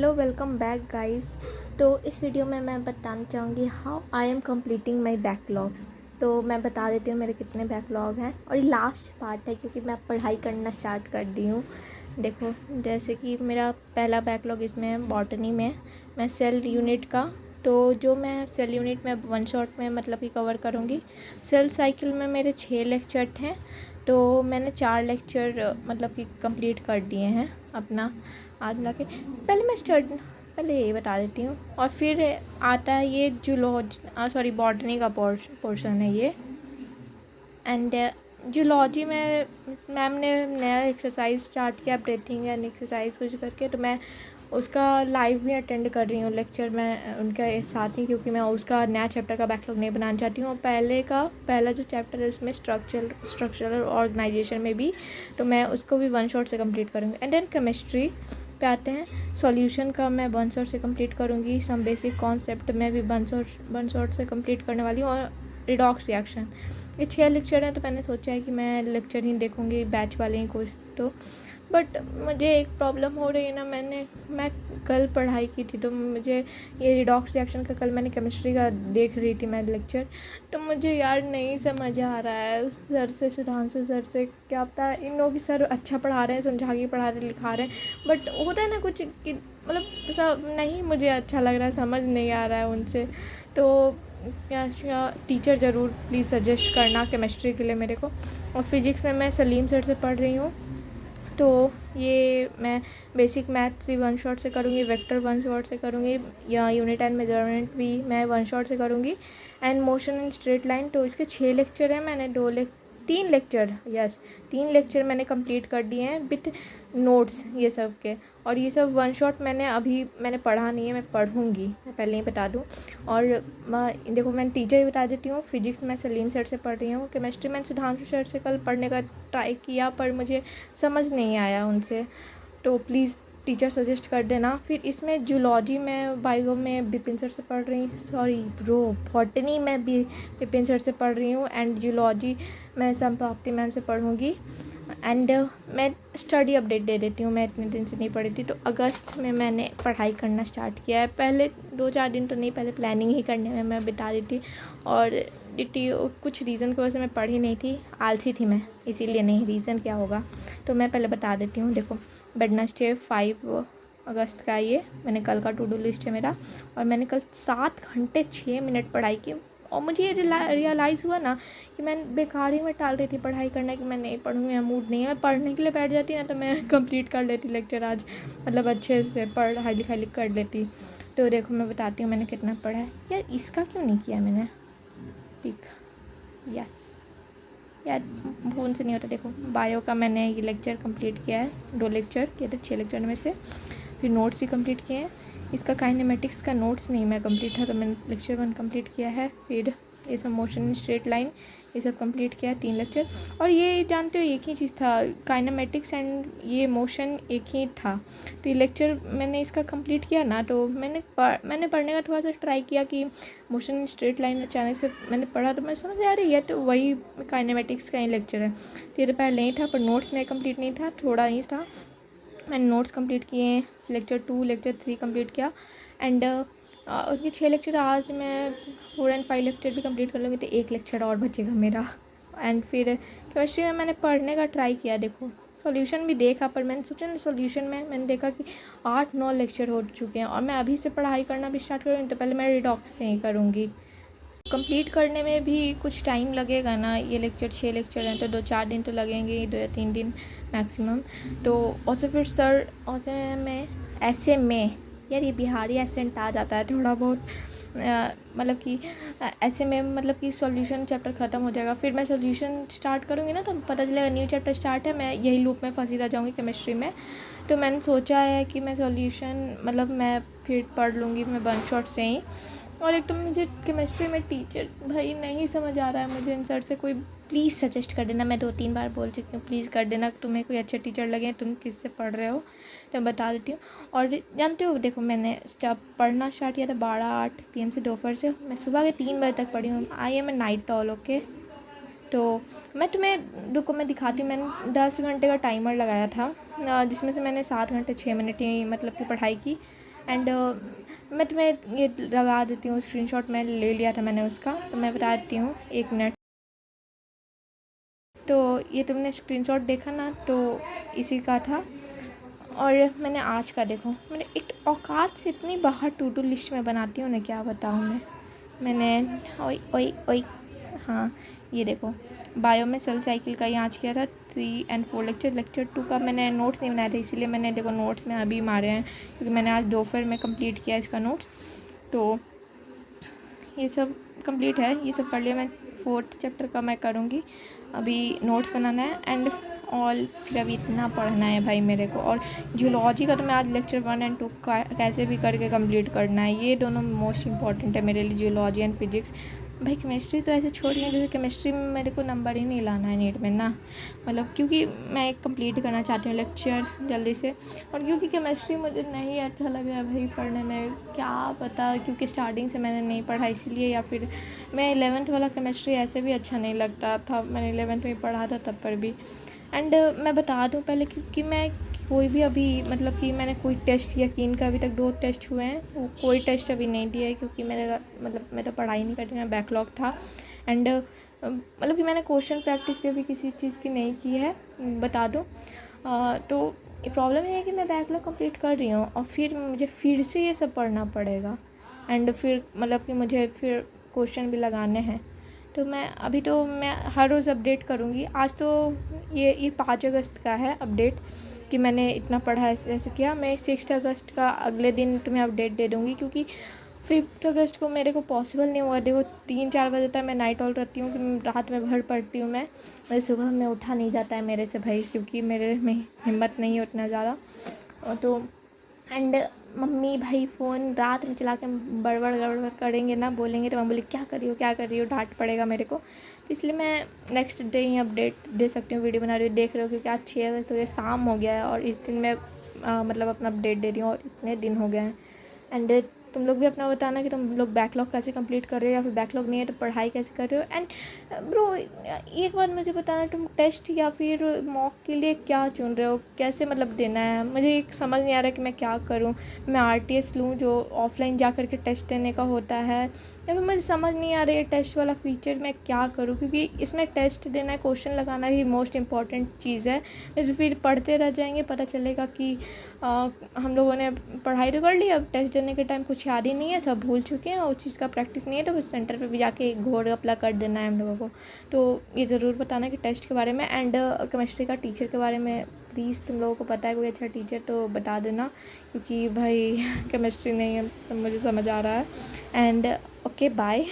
Hello welcome back guys. तो इस video में मैं बताना चाहूँगी how I am completing my backlogs. तो मैं बता देती हूँ मेरे कितने बैकलॉग हैं और ये लास्ट पार्ट है क्योंकि मैं पढ़ाई करना स्टार्ट कर दी हूँ। देखो जैसे कि मेरा पहला बैकलॉग इसमें है बॉटनी में, मैं सेल यूनिट का। तो जो मैं सेल यूनिट में वन शॉट में मतलब कि कवर करूँगी। सेल साइकिल में मेरे 6 लेक्चर हैं, तो मैंने 4 लेक्चर मतलब कि कंप्लीट कर दिए हैं अपना आज मिला के। पहले ये बता देती हूँ और फिर आता है ये जूलॉजी बॉटनी का पोर्शन है ये। एंड जूलॉजी में मैम ने नया एक्सरसाइज स्टार्ट किया, ब्रीथिंग एंड एक्सरसाइज कुछ करके, तो मैं उसका लाइव भी अटेंड कर रही हूँ लेक्चर में उनके साथ ही, क्योंकि मैं उसका नया चैप्टर का बैकलॉग नहीं बनाना चाहती हूँ। पहला जो चैप्टर है उसमें स्ट्रक्चरल ऑर्गेनाइजेशन में भी, तो मैं उसको भी वन शॉट से कंप्लीट करूँगी। एंड देन केमिस्ट्री पे आते हैं। सॉल्यूशन का मैं वन शॉट से कंप्लीट करूँगी। सम बेसिक कॉन्सेप्ट में भी वन शॉट से कंप्लीट करने वाली हूँ। और रिडॉक्स रिएक्शन, ये 6 लेक्चर हैं, तो मैंने सोचा है कि मैं लेक्चर ही देखूँगी, बैच वाले ही कुछ। तो बट मुझे एक प्रॉब्लम हो रही है ना, मैं कल पढ़ाई की थी, तो मुझे ये रिडॉक्स रिएक्शन का कल मैंने केमिस्ट्री का देख रही थी मैं लेक्चर, तो मुझे यार नहीं समझ आ रहा है उस सर से, सुधांशु सर से। क्या पता इन लोगों की सर अच्छा पढ़ा रहे हैं, समझा के पढ़ा रहे लिखा रहे हैं, बट होता है ना कुछ कि मतलब सब नहीं मुझे अच्छा लग रहा है, समझ नहीं आ रहा है उनसे। तो क्या टीचर ज़रूर प्लीज़ सजेस्ट करना केमिस्ट्री के लिए मेरे को। और फिज़िक्स में मैं सलीम सर से पढ़ रही हूँ, तो ये मैं बेसिक मैथ्स भी वन शॉट से करूँगी, वेक्टर वन शॉट से करूँगी, या यूनिट एंड मेजरमेंट भी मैं वन शॉट से करूँगी। And motion in straight line, तो इसके 6 लेक्चर हैं, मैंने 3 लेक्चर मैंने कंप्लीट कर दिए हैं विथ नोट्स ये सब के। और ये सब वन शॉट मैंने पढ़ा नहीं है, मैं पढ़ूँगी, मैं पहले ही बता दूँ। और देखो मैं टीचर ही बता देती हूँ। फिजिक्स मैं सलीम सर से पढ़ रही हूँ। केमिस्ट्री मैं सुधांशु सर से कल पढ़ने का ट्राई किया, पर मुझे समझ नहीं आया उनसे, तो प्लीज़ टीचर सजेस्ट कर देना। फिर इसमें जूलॉजी में बायो में विपिन सर से पढ़ रही हूँ, बॉटनी में भी विपिन सर से पढ़ रही हूँ। एंड जूलॉजी मैं संप्राप्ति मैम से पढ़ूँगी। एंड मैं स्टडी अपडेट दे देती हूँ, मैं इतने दिन से नहीं पढ़ी थी, तो अगस्त में मैंने पढ़ाई करना स्टार्ट किया है। पहले 2-4 दिन तो नहीं, पहले प्लानिंग ही करने में मैं बिता दी थी, और कुछ रीज़न की वजह से मैं पढ़ी नहीं थी, आलसी थी मैं, इसीलिए नहीं। रीज़न क्या होगा तो मैं पहले बता देती हूँ। देखो वेडनेसडे 5 अगस्त का ये मैंने कल का टू डू लिस्ट है मेरा, और मैंने कल 7 घंटे 6 मिनट पढ़ाई की। और मुझे ये रियलाइज़ हुआ ना कि मैं बेकार ही में टाल रही थी पढ़ाई करना, कि मैं नहीं पढ़ूँगी, मूड नहीं है। मैं पढ़ने के लिए बैठ जाती ना, तो मैं कंप्लीट कर लेती लेक्चर आज, मतलब अच्छे से पढ़ाई लिखाई कर लेती। तो देखो मैं बताती हूँ मैंने कितना पढ़ा है। यार इसका क्यों नहीं किया मैंने, ठीक, यस यार फ़ोन से नहीं होता। देखो बायो का मैंने ये लेक्चर कंप्लीट किया है, 2 लेक्चर किए थे 6 लेक्चर में से। फिर नोट्स भी कंप्लीट किए हैं। इसका काइनेमेटिक्स का नोट्स नहीं मैं कंप्लीट था, तो मैंने लेक्चर 1 कंप्लीट किया है। फिर ये सब मोशन इन स्ट्रेट लाइन ये सब कंप्लीट किया है, 3 लेक्चर। और ये जानते हो एक ही चीज़ था, काइनेमेटिक्स एंड ये मोशन एक ही था। तो ये लेक्चर मैंने इसका कंप्लीट किया ना, तो मैंने पढ़ने का थोड़ा सा ट्राई किया कि मोशन इन स्ट्रेट लाइन अचानक से मैंने पढ़ा, तो मैं समझ आ रही है तो वही काइनेमेटिक्स का ही लेक्चर है। तो ये तो पहले नहीं था, पर नोट्स में कंप्लीट नहीं था, थोड़ा ही था। मैंने नोट्स कंप्लीट किए, लेक्चर 2 लेक्चर 3 कंप्लीट किया। एंड ये 6 लेक्चर आज मैं 4 एंड 5 लेक्चर भी कंप्लीट कर लूँगी, तो 1 लेक्चर और बचेगा मेरा। एंड फिर केमिस्ट्री में मैंने पढ़ने का ट्राई किया, देखो सॉल्यूशन भी देखा, पर मैंने सोचा ना सॉल्यूशन में मैंने देखा कि 8-9 लेक्चर हो चुके हैं, और मैं अभी से पढ़ाई करना भी स्टार्ट करूँगी, तो पहले मैं रिडॉक्स से ही करूँगी। कंप्लीट करने में भी कुछ टाइम लगेगा ना, ये लेक्चर 6 लेक्चर हैं, तो 2-4 दिन तो लगेंगे ही, 2 या 3 दिन मैक्सिमम। तो और से फिर सर ऐसे में यार ये बिहारी एसेंट आ जाता है थोड़ा बहुत, मतलब कि ऐसे में मतलब कि सॉल्यूशन चैप्टर ख़त्म हो जाएगा, फिर मैं सॉल्यूशन स्टार्ट करूँगी ना, तो पता चलेगा न्यू चैप्टर स्टार्ट है, मैं यही लूप में फंसी रह जाऊँगी केमिस्ट्री में। तो मैंने सोचा है कि मैं सॉल्यूशन मतलब मैं फिर पढ़ लूँगी मैं वन शॉट से ही। और एक तो मुझे केमिस्ट्री में टीचर भाई नहीं समझ आ रहा है, मुझे इन सर से कोई प्लीज़ सजेस्ट कर देना। मैं 2-3 बार बोल चुकी हूँ, प्लीज़ कर देना, तुम्हें कोई अच्छे टीचर लगे, तुम किससे पढ़ रहे हो, तो मैं बता देती हूँ। और जानते हो देखो मैंने पढ़ना स्टार्ट किया था 12-8 PM से दोपहर से, मैं सुबह के 3 बजे तक पढ़ी हूँ। I am a night owl, okay. तो मैं तुम्हें रुको मैं दिखाती हूँ। मैंने 10 घंटे का टाइमर लगाया था, जिसमें से मैंने 7 घंटे 6 मिनट ही मतलब की पढ़ाई की। एंड मैं तुम्हें ये लगा देती हूँ, स्क्रीनशॉट मैं ले लिया था मैंने उसका, तो मैं बता देती हूँ, 1 मिनट। तो ये तुमने स्क्रीनशॉट देखा ना, तो इसी का था। और मैंने आज का देखो, मैंने एक औकात से इतनी बाहर टू डू लिस्ट में बनाती हूँ ना, क्या बताऊँ मैंने ओई ओई ओई हाँ, ये देखो, बायो में सेल साइकिल का ही आज किया था 3 और 4 लेक्चर। लेक्चर 2 का मैंने नोट्स नहीं बनाए थे, इसीलिए मैंने देखो नोट्स में अभी मारे हैं, क्योंकि मैंने आज दोपहर में कंप्लीट किया इसका नोट्स। तो ये सब कंप्लीट है, ये सब कर लिया। मैं 4th चैप्टर का मैं करूँगी, अभी नोट्स बनाना है एंड ऑल। फिर अभी इतना पढ़ना है भाई मेरे को। और जूलॉजी का तो मैं आज लेक्चर 1 और 2 का कैसे भी करके कंप्लीट करना है, ये दोनों मोस्ट इंपॉर्टेंट है मेरे लिए, जूलॉजी एंड फिजिक्स। भाई केमिस्ट्री तो ऐसे छोड़िए, जैसे केमिस्ट्री में मेरे को नंबर ही नहीं लाना है नीट में ना, मतलब क्योंकि मैं कंप्लीट करना चाहती हूँ लेक्चर जल्दी से। और क्योंकि केमिस्ट्री मुझे नहीं अच्छा लग रहा है भाई पढ़ने में, क्या पता, क्योंकि स्टार्टिंग से मैंने नहीं पढ़ा इसीलिए, या फिर मैं 11th वाला केमिस्ट्री ऐसे भी अच्छा नहीं लगता था, मैंने 11th में पढ़ा था तब पर भी। एंड मैं बता दूँ पहले, क्योंकि मैं कोई भी अभी मतलब कि मैंने कोई टेस्ट, यकीन का अभी तक 2 टेस्ट हुए हैं, वो कोई टेस्ट अभी नहीं दिया है, क्योंकि मेरा मतलब मैं तो पढ़ाई नहीं करती, मैं बैकलॉग था। एंड मतलब कि मैंने क्वेश्चन प्रैक्टिस भी अभी किसी चीज़ की नहीं की है, बता दूँ। तो प्रॉब्लम ये है कि मैं बैकलॉग कंप्लीट कर रही हूँ और फिर मुझे फिर से ये सब पढ़ना पड़ेगा, एंड फिर मतलब कि मुझे फिर क्वेश्चन भी लगाने हैं। तो मैं अभी तो मैं हर रोज़ अपडेट करूँगी। आज तो ये 5 अगस्त का है अपडेट, कि मैंने इतना पढ़ा, ऐसे ऐसे किया। मैं 6 अगस्त का अगले दिन तुम्हें अपडेट दे दूँगी, क्योंकि 5 अगस्त को मेरे को पॉसिबल नहीं हुआ। देखो 3-4 बजे तक मैं नाइट ऑल रहती हूँ, कि रात में भर पढ़ती हूँ मैं सुबह में उठा नहीं जाता है मेरे से भाई, क्योंकि मेरे में हिम्मत नहीं है उतना ज़्यादा। तो एंड मम्मी भाई फ़ोन रात में चला के बड़बड़ गड़बड़ करेंगे ना, बोलेंगे, तो मैं बोली क्या कर रही हो, डांट पड़ेगा मेरे को। तो इसलिए मैं नेक्स्ट डे ही अपडेट दे सकती हूँ, वीडियो बना रही हूँ, देख रहे हो, क्योंकि आज 6 अगस्त हो गया, शाम हो गया है, और इस दिन मैं मतलब अपना अपडेट दे रही हूँ, और इतने दिन हो गए हैं। एंड तुम लोग भी अपना बताना कि तुम लोग बैकलॉग कैसे कंप्लीट कर रहे हो, या फिर बैकलॉग नहीं है तो पढ़ाई कैसे कर रहे हो। एंड ब्रो एक बात मुझे बताना, तुम टेस्ट या फिर मॉक के लिए क्या चुन रहे हो, कैसे मतलब देना है, मुझे एक समझ नहीं आ रहा कि मैं क्या करूं। मैं RTS लूं जो ऑफलाइन जा कर के टेस्ट देने का होता है, या फिर मुझे समझ नहीं आ रही है टेस्ट वाला फीचर मैं क्या करूं, क्योंकि इसमें टेस्ट देना है, क्वेश्चन लगाना ही मोस्ट इम्पॉर्टेंट चीज़ है। तो फिर पढ़ते रह जाएंगे, पता चलेगा कि हम लोगों ने पढ़ाई तो कर ली, अब टेस्ट देने के टाइम कुछ याद ही नहीं है, सब भूल चुके हैं, उस चीज़ का प्रैक्टिस नहीं है, तो फिर सेंटर पे भी जाके घोर अपला कर देना है हम लोगों को। तो ये ज़रूर बताना कि टेस्ट के बारे में, एंड केमिस्ट्री का टीचर के बारे में प्लीज़, तुम लोगों को पता है कोई अच्छा टीचर तो बता देना, क्योंकि भाई केमिस्ट्री नहीं है मुझे समझ आ रहा है। And okay bye.